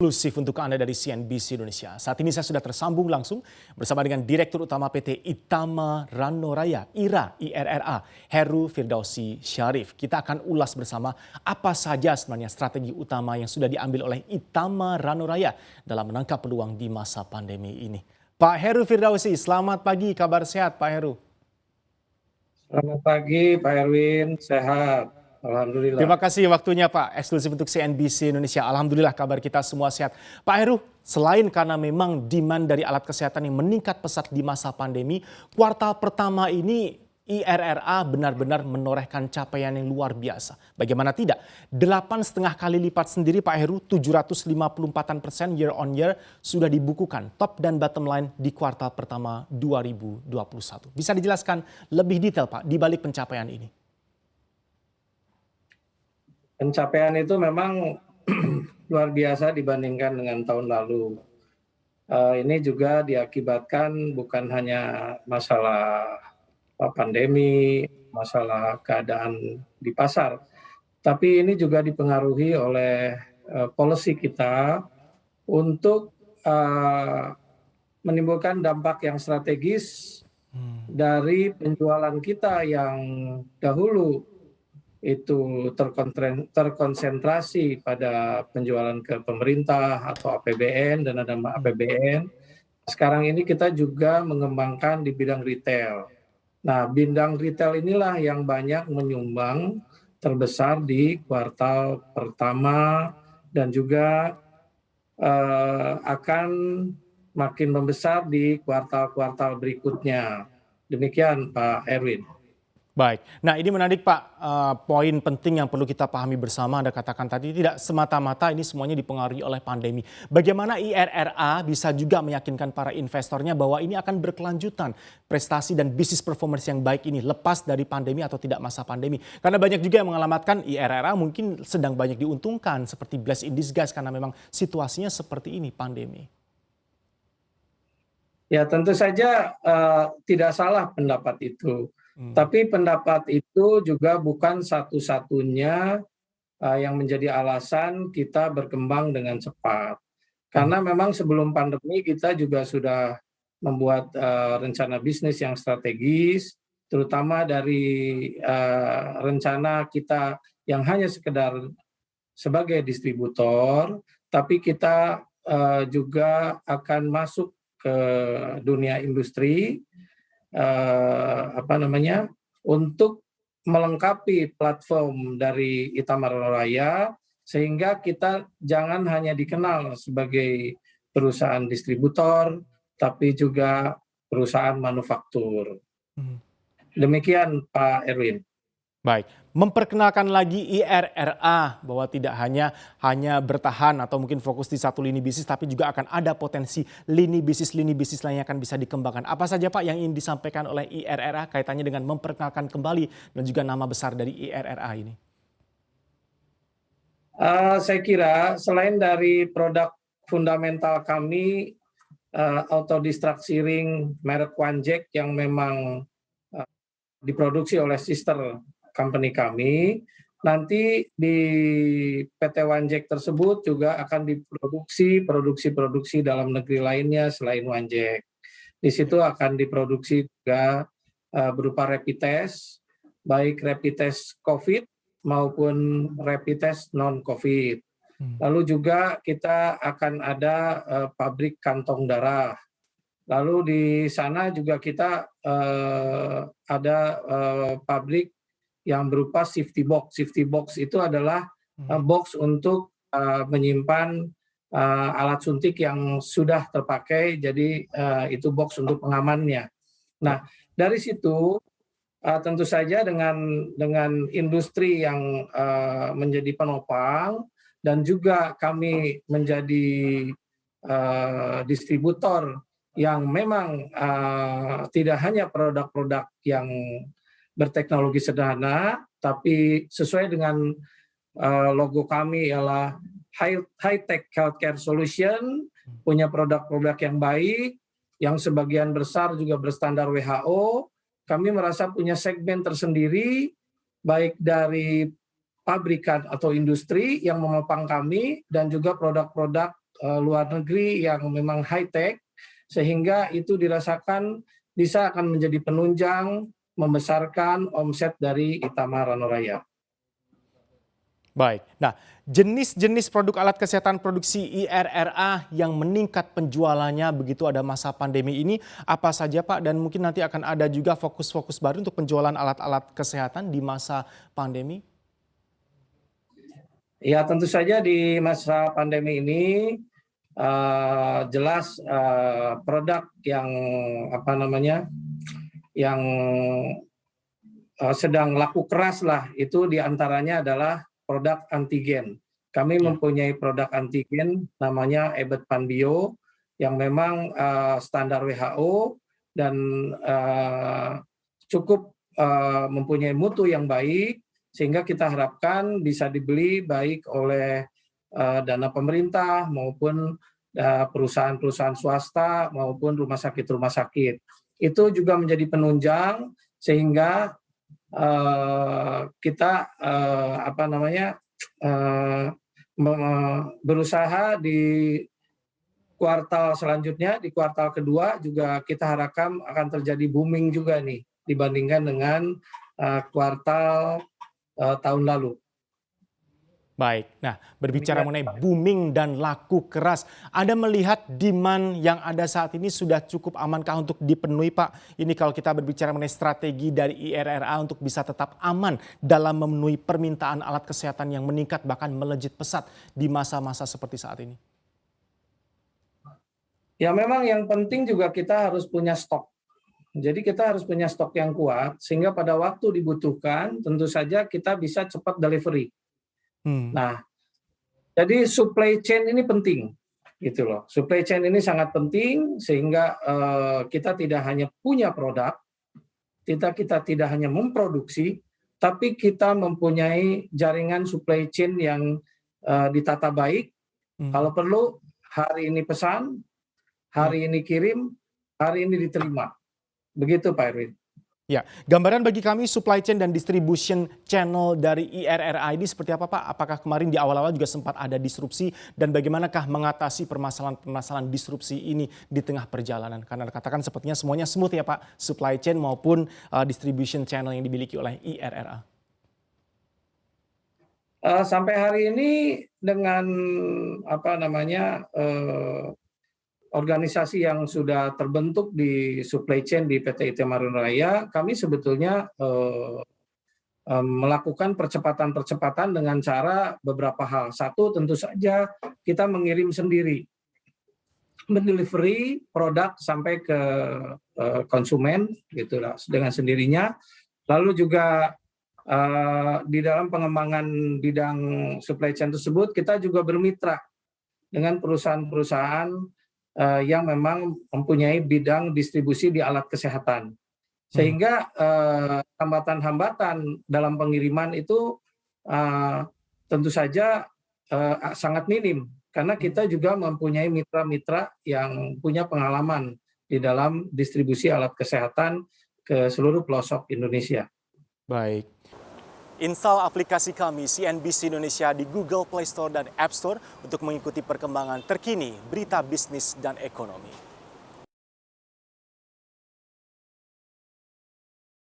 Eksklusif untuk Anda dari CNBC Indonesia. Saat ini saya sudah tersambung langsung bersama dengan Direktur Utama PT Itama Ranoraya, IRA, Heru Firdausi Syarif. Kita akan ulas bersama apa saja sebenarnya strategi utama yang sudah diambil oleh Itama Ranoraya dalam menangkap peluang di masa pandemi ini. Pak Heru Firdausi, selamat pagi, kabar sehat Pak Heru? Selamat pagi Pak Erwin, sehat. Alhamdulillah. Terima kasih waktunya Pak, eksklusif untuk CNBC Indonesia. Alhamdulillah kabar kita semua sehat. Pak Heru, selain karena memang demand dari alat kesehatan yang meningkat pesat di masa pandemi, kuartal pertama ini IRA benar-benar menorehkan capaian yang luar biasa. Bagaimana tidak? 8,5 kali lipat sendiri Pak Heru, 754% year on year sudah dibukukan top dan bottom line di kuartal pertama 2021. Bisa dijelaskan lebih detail Pak di balik pencapaian ini? Pencapaian itu memang luar biasa dibandingkan dengan tahun lalu. Ini juga diakibatkan bukan hanya masalah pandemi, masalah keadaan di pasar, tapi ini juga dipengaruhi oleh policy kita untuk menimbulkan dampak yang strategis dari penjualan kita yang dahulu itu terkonsentrasi pada penjualan ke pemerintah atau APBN dan dana APBN. Sekarang ini kita juga mengembangkan di bidang retail. Nah, bidang retail inilah yang banyak menyumbang terbesar di kuartal pertama dan juga akan makin membesar di kuartal-kuartal berikutnya. Demikian Pak Erwin. Baik, nah ini menarik Pak, poin penting yang perlu kita pahami bersama. Anda katakan tadi tidak semata-mata ini semuanya dipengaruhi oleh pandemi. Bagaimana IRA bisa juga meyakinkan para investornya bahwa ini akan berkelanjutan prestasi dan bisnis performance yang baik ini lepas dari pandemi atau tidak masa pandemi. Karena banyak juga yang mengalamatkan IRA mungkin sedang banyak diuntungkan seperti bless in disguise karena memang situasinya seperti ini pandemi. Ya tentu saja tidak salah pendapat itu. Tapi pendapat itu juga bukan satu-satunya yang menjadi alasan kita berkembang dengan cepat. Karena memang sebelum pandemi kita juga sudah membuat rencana bisnis yang strategis, terutama dari rencana kita yang hanya sekedar sebagai distributor, tapi kita juga akan masuk ke dunia industri untuk melengkapi platform dari Itama Ranoraya sehingga kita jangan hanya dikenal sebagai perusahaan distributor tapi juga perusahaan manufaktur. Demikian Pak Erwin. Baik, memperkenalkan lagi IRA bahwa tidak hanya bertahan atau mungkin fokus di satu lini bisnis, tapi juga akan ada potensi lini bisnis lain yang akan bisa dikembangkan. Apa saja Pak yang ingin disampaikan oleh IRA kaitannya dengan memperkenalkan kembali dan juga nama besar dari IRA ini? Saya kira selain dari produk fundamental kami, auto distract ring merek Wanjek yang memang diproduksi oleh sister company kami, nanti di PT Wanjek tersebut juga akan diproduksi produksi dalam negeri lainnya selain Wanjek. Di situ akan diproduksi juga berupa rapid test, baik rapid test COVID maupun rapid test non-COVID. Lalu juga kita akan ada pabrik kantong darah. Lalu di sana juga kita ada pabrik yang berupa safety box. Safety box itu adalah box untuk menyimpan alat suntik yang sudah terpakai, jadi itu box untuk pengamannya. Nah, dari situ tentu saja dengan industri yang menjadi penopang dan juga kami menjadi distributor yang memang tidak hanya produk-produk yang berteknologi sederhana, tapi sesuai dengan logo kami ialah high-tech healthcare solution, punya produk-produk yang baik, yang sebagian besar juga berstandar WHO. Kami merasa punya segmen tersendiri, baik dari pabrikan atau industri yang memopang kami dan juga produk-produk luar negeri yang memang high-tech, sehingga itu dirasakan bisa akan menjadi penunjang membesarkan omset dari Itama Ranuraya. Baik. Nah, jenis-jenis produk alat kesehatan produksi IRRA yang meningkat penjualannya begitu ada masa pandemi ini apa saja Pak? Dan mungkin nanti akan ada juga fokus-fokus baru untuk penjualan alat-alat kesehatan di masa pandemi? Ya, tentu saja di masa pandemi ini jelas produk yang yang sedang laku keras lah, itu diantaranya adalah produk antigen. Kami mempunyai produk antigen namanya Ebet Panbio yang memang standar WHO dan cukup mempunyai mutu yang baik, sehingga kita harapkan bisa dibeli baik oleh dana pemerintah maupun perusahaan-perusahaan swasta maupun rumah sakit. Itu juga menjadi penunjang sehingga kita berusaha di kuartal selanjutnya, di kuartal kedua juga kita harapkan akan terjadi booming juga nih dibandingkan dengan kuartal tahun lalu. Baik, nah berbicara mengenai booming dan laku keras, Anda melihat demand yang ada saat ini sudah cukup amankah untuk dipenuhi Pak? Ini kalau kita berbicara mengenai strategi dari IRRA untuk bisa tetap aman dalam memenuhi permintaan alat kesehatan yang meningkat bahkan melejit pesat di masa-masa seperti saat ini. Ya memang yang penting juga kita harus punya stok. Jadi kita harus punya stok yang kuat sehingga pada waktu dibutuhkan tentu saja kita bisa cepat delivery. Nah, jadi supply chain ini penting, gitu loh. Supply chain ini sangat penting sehingga kita tidak hanya punya produk, kita tidak hanya memproduksi, tapi kita mempunyai jaringan supply chain yang ditata baik. Kalau perlu hari ini pesan, hari ini kirim, hari ini diterima. Begitu Pak Erwin. Ya, gambaran bagi kami supply chain dan distribution channel dari IRRA ini seperti apa Pak? Apakah kemarin di awal-awal juga sempat ada disrupsi dan bagaimanakah mengatasi permasalahan-permasalahan disrupsi ini di tengah perjalanan? Karena katakan sepertinya semuanya smooth ya Pak, supply chain maupun distribution channel yang dimiliki oleh IRRA. Sampai hari ini dengan organisasi yang sudah terbentuk di supply chain di PT Itama Ranuraya, kami sebetulnya melakukan percepatan-percepatan dengan cara beberapa hal. Satu, tentu saja kita mengirim sendiri, mendelivery produk sampai ke konsumen, gitulah dengan sendirinya. Lalu juga di dalam pengembangan bidang supply chain tersebut, kita juga bermitra dengan perusahaan-perusahaan yang memang mempunyai bidang distribusi di alat kesehatan. Sehingga hambatan-hambatan dalam pengiriman itu tentu saja sangat minim. Karena kita juga mempunyai mitra-mitra yang punya pengalaman di dalam distribusi alat kesehatan ke seluruh pelosok Indonesia. Baik. Install aplikasi kami CNBC Indonesia di Google Play Store dan App Store untuk mengikuti perkembangan terkini berita bisnis dan ekonomi.